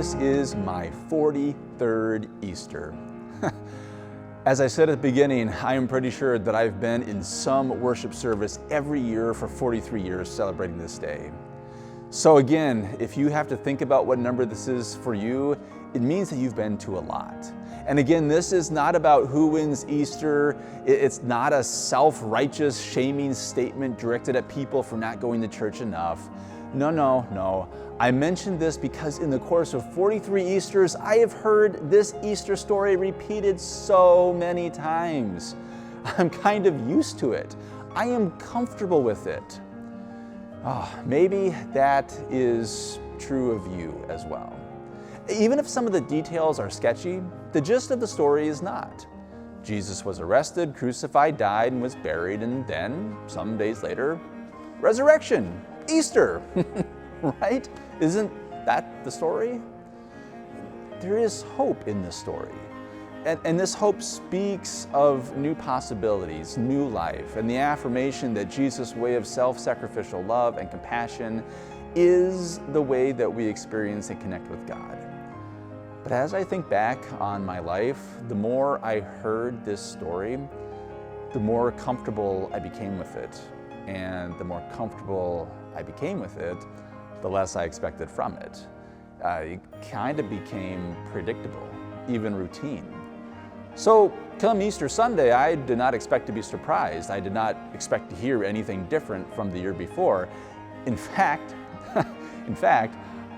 this is my 43rd Easter. As I said at the beginning, I am pretty sure that I've been in some worship service every year for 43 years celebrating this day. So again, if you have to think about what number this is for you, it means that you've been to a lot. And again, this is not about who wins Easter. It's not a self-righteous shaming statement directed at people for not going to church enough. No. I mentioned this because in the course of 43 Easters, I have heard this Easter story repeated so many times. I'm kind of used to it. I am comfortable with it. Maybe that is true of you as well. Even if some of the details are sketchy, the gist of the story is not. Jesus was arrested, crucified, died, and was buried, and then, some days later, resurrection, Easter, right? Isn't that the story? There is hope in this story. And this hope speaks of new possibilities, new life, and the affirmation that Jesus' way of self-sacrificial love and compassion is the way that we experience and connect with God. But as I think back on my life, the more I heard this story, the more comfortable I became with it. And the more comfortable I became with it, the less I expected from it. It kind of became predictable, even routine. So come Easter Sunday, I did not expect to be surprised. I did not expect to hear anything different from the year before. In fact,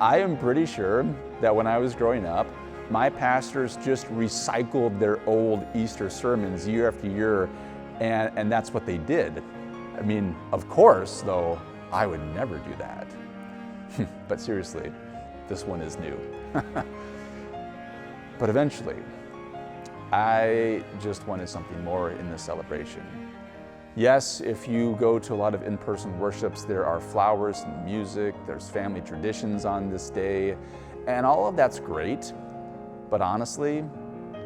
I am pretty sure that when I was growing up, my pastors just recycled their old Easter sermons year after year, and that's what they did. I mean, of course, though, I would never do that. But seriously, this one is new. But eventually, I just wanted something more in this celebration. Yes, if you go to a lot of in-person worships, there are flowers and music, there's family traditions on this day, and all of that's great. But honestly,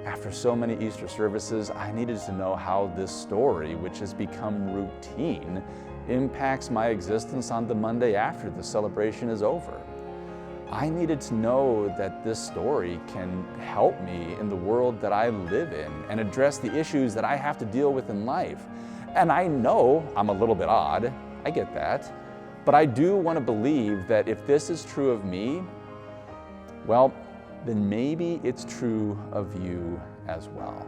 after so many Easter services, I needed to know how this story, which has become routine, impacts my existence on the Monday after the celebration is over. I needed to know that this story can help me in the world that I live in and address the issues that I have to deal with in life. And I know I'm a little bit odd, I get that, but I do want to believe that if this is true of me, well, then maybe it's true of you as well.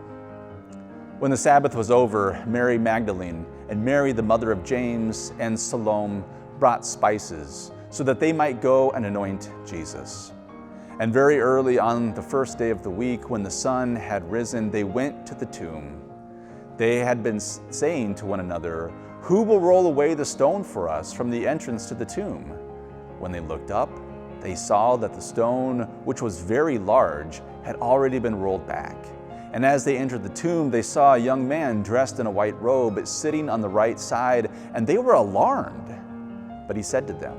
When the Sabbath was over, Mary Magdalene and Mary, the mother of James, and Salome brought spices so that they might go and anoint Jesus. And very early on the first day of the week, when the sun had risen, they went to the tomb. They had been saying to one another, "Who will roll away the stone for us from the entrance to the tomb?" When they looked up, they saw that the stone, which was very large, had already been rolled back. And as they entered the tomb, they saw a young man dressed in a white robe sitting on the right side, and they were alarmed. But he said to them,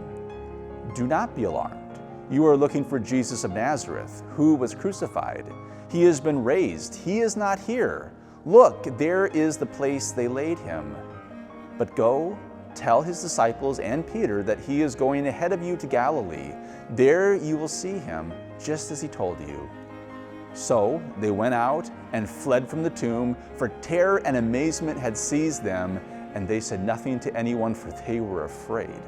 "Do not be alarmed. You are looking for Jesus of Nazareth, who was crucified. He has been raised. He is not here. Look, there is the place they laid him. But go, tell his disciples and Peter that he is going ahead of you to Galilee. There you will see him, just as he told you." So they went out and fled from the tomb, for terror and amazement had seized them, and they said nothing to anyone, for they were afraid.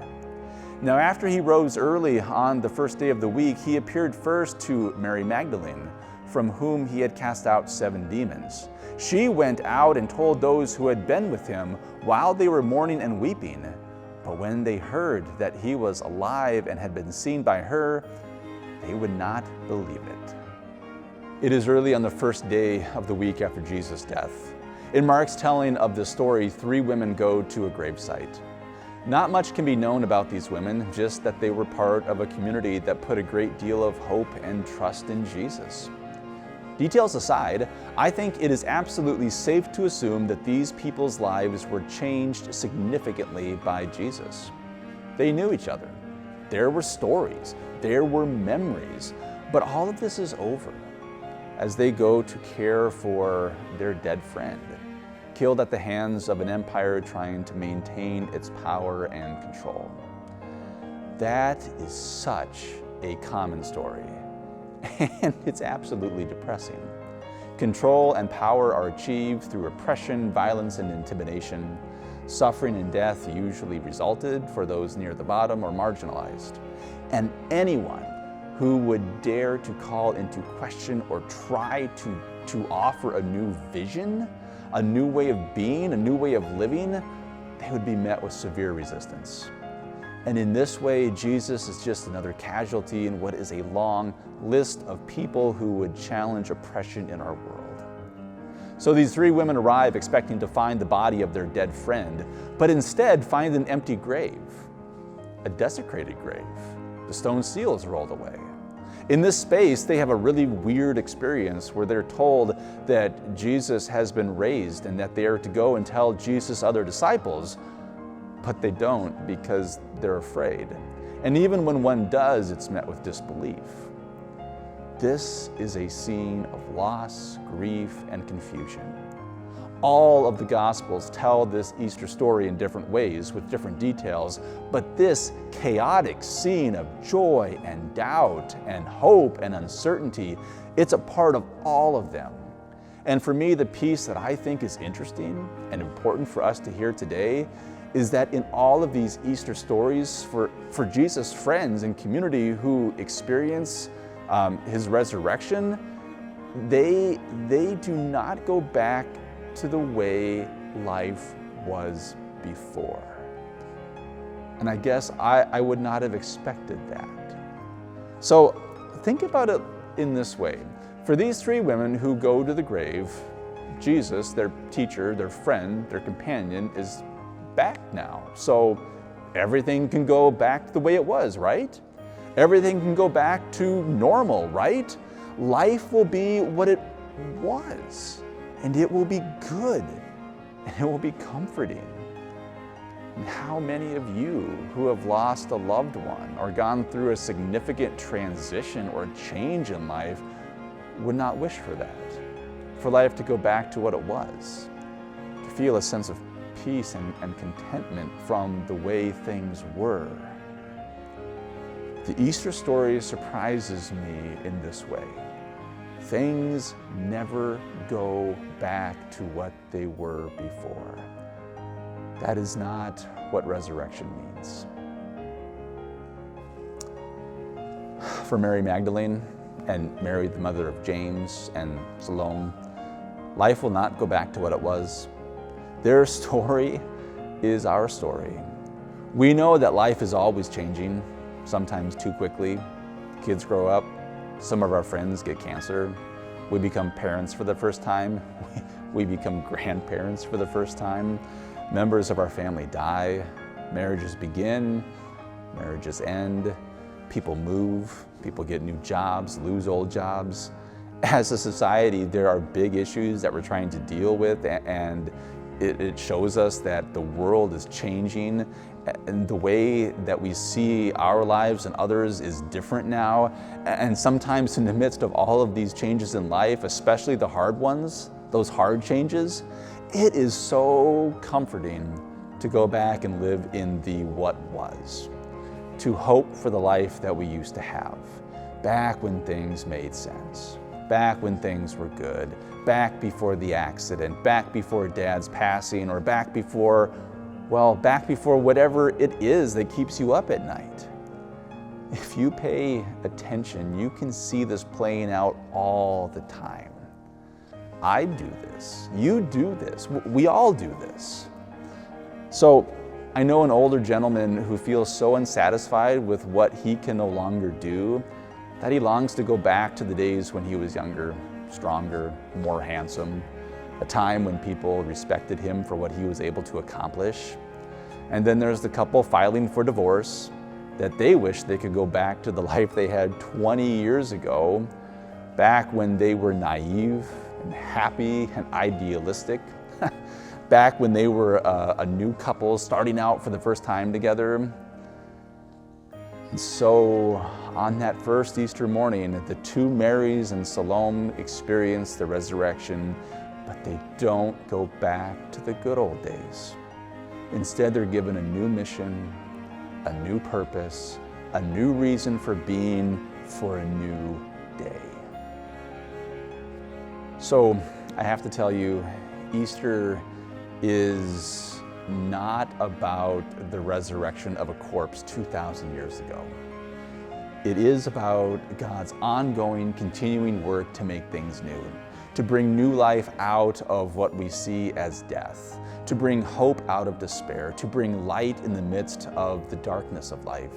Now after he rose early on the first day of the week, he appeared first to Mary Magdalene, from whom he had cast out 7 demons. She went out and told those who had been with him while they were mourning and weeping. But when they heard that he was alive and had been seen by her, they would not believe it. It is early on the first day of the week after Jesus' death. In Mark's telling of this story, 3 women go to a gravesite. Not much can be known about these women, just that they were part of a community that put a great deal of hope and trust in Jesus. Details aside, I think it is absolutely safe to assume that these people's lives were changed significantly by Jesus. They knew each other. There were stories. There were memories. But all of this is over as they go to care for their dead friend, killed at the hands of an empire trying to maintain its power and control. That is such a common story. and it's absolutely depressing. Control and power are achieved through oppression, violence, and intimidation. Suffering and death usually resulted for those near the bottom or marginalized. And anyone who would dare to call into question or try to offer a new vision, a new way of being, a new way of living, they would be met with severe resistance. And in this way, Jesus is just another casualty in what is a long list of people who would challenge oppression in our world. So these three women arrive expecting to find the body of their dead friend, but instead find an empty grave, a desecrated grave. The stone seal is rolled away. In this space, they have a really weird experience where they're told that Jesus has been raised and that they are to go and tell Jesus' other disciples, but they don't because they're afraid. And even when one does, it's met with disbelief. This is a scene of loss, grief, and confusion. All of the Gospels tell this Easter story in different ways with different details, but this chaotic scene of joy and doubt and hope and uncertainty, it's a part of all of them. And for me, the piece that I think is interesting and important for us to hear today is that in all of these Easter stories, for Jesus' friends and community who experience his resurrection, they do not go back to the way life was before. And I guess I would not have expected that. So think about it in this way. For these three women who go to the grave, Jesus, their teacher, their friend, their companion, is back now. So everything can go back to the way it was, right? Everything can go back to normal, right? Life will be what it was, and it will be good, and it will be comforting. And how many of you who have lost a loved one or gone through a significant transition or change in life would not wish for that? For life to go back to what it was, to feel a sense of peace and contentment from the way things were. The Easter story surprises me in this way. Things never go back to what they were before. That is not what resurrection means. For Mary Magdalene and Mary, the mother of James and Salome, life will not go back to what it was. Their story is our story. We know that life is always changing, sometimes too quickly. Kids grow up, some of our friends get cancer, we become parents for the first time, we become grandparents for the first time, members of our family die, marriages begin, marriages end, people move, people get new jobs, lose old jobs. As a society, there are big issues that we're trying to deal with, and it shows us that the world is changing and the way that we see our lives and others is different now. And sometimes in the midst of all of these changes in life, especially the hard ones, those hard changes, it is so comforting to go back and live in the what was, to hope for the life that we used to have, back when things made sense, back when things were good, back before the accident, back before Dad's passing, or back before whatever it is that keeps you up at night. If you pay attention, you can see this playing out all the time. I do this, you do this, we all do this. So I know an older gentleman who feels so unsatisfied with what he can no longer do that he longs to go back to the days when he was younger, stronger, more handsome, a time when people respected him for what he was able to accomplish. And then there's the couple filing for divorce that they wish they could go back to the life they had 20 years ago, back when they were naive and happy and idealistic, back when they were a new couple starting out for the first time together. And so on that first Easter morning, the two Marys and Salome experience the resurrection, but they don't go back to the good old days. Instead, they're given a new mission, a new purpose, a new reason for being, for a new day. So I have to tell you, Easter is not about the resurrection of a corpse 2,000 years ago. It is about God's ongoing, continuing work to make things new, to bring new life out of what we see as death, to bring hope out of despair, to bring light in the midst of the darkness of life.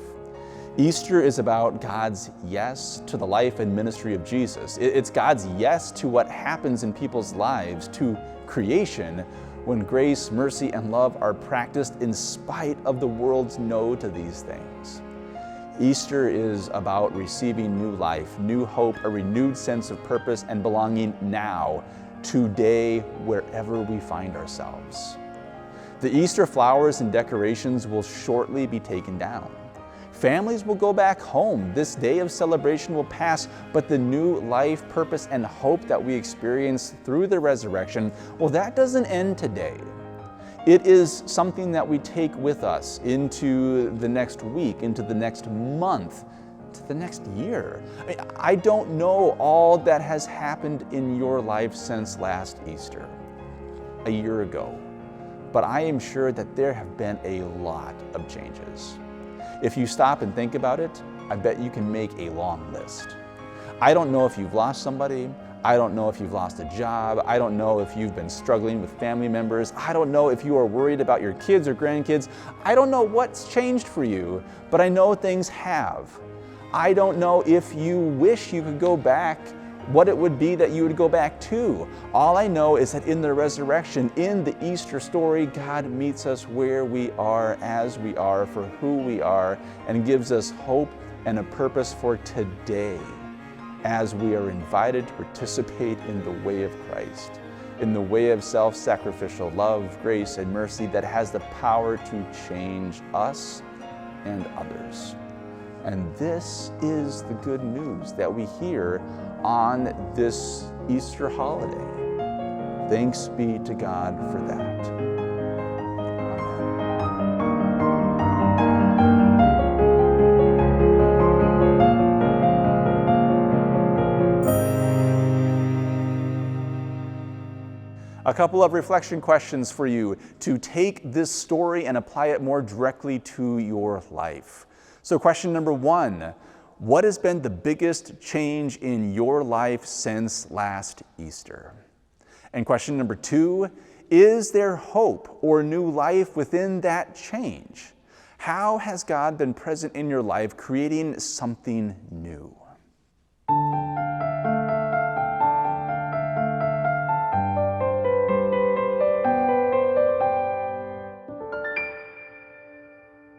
Easter is about God's yes to the life and ministry of Jesus. It's God's yes to what happens in people's lives, to creation, when grace, mercy, and love are practiced in spite of the world's no to these things. Easter is about receiving new life, new hope, a renewed sense of purpose and belonging now, today, wherever we find ourselves. The Easter flowers and decorations will shortly be taken down. Families will go back home. This day of celebration will pass, but the new life, purpose, and hope that we experience through the resurrection, well, that doesn't end today. It is something that we take with us into the next week, into the next month, to the next year. I don't know all that has happened in your life since last Easter, a year ago, but I am sure that there have been a lot of changes. If you stop and think about it, I bet you can make a long list. I don't know if you've lost somebody. I don't know if you've lost a job. I don't know if you've been struggling with family members. I don't know if you are worried about your kids or grandkids. I don't know what's changed for you, but I know things have. I don't know if you wish you could go back, what it would be that you would go back to. All I know is that in the resurrection, in the Easter story, God meets us where we are, as we are, for who we are, and gives us hope and a purpose for today, as we are invited to participate in the way of Christ, in the way of self-sacrificial love, grace, and mercy that has the power to change us and others. And this is the good news that we hear on this Easter holiday. Thanks be to God for that. A couple of reflection questions for you to take this story and apply it more directly to your life. So question number one, what has been the biggest change in your life since last Easter? And question number two, is there hope or new life within that change? How has God been present in your life, creating something new?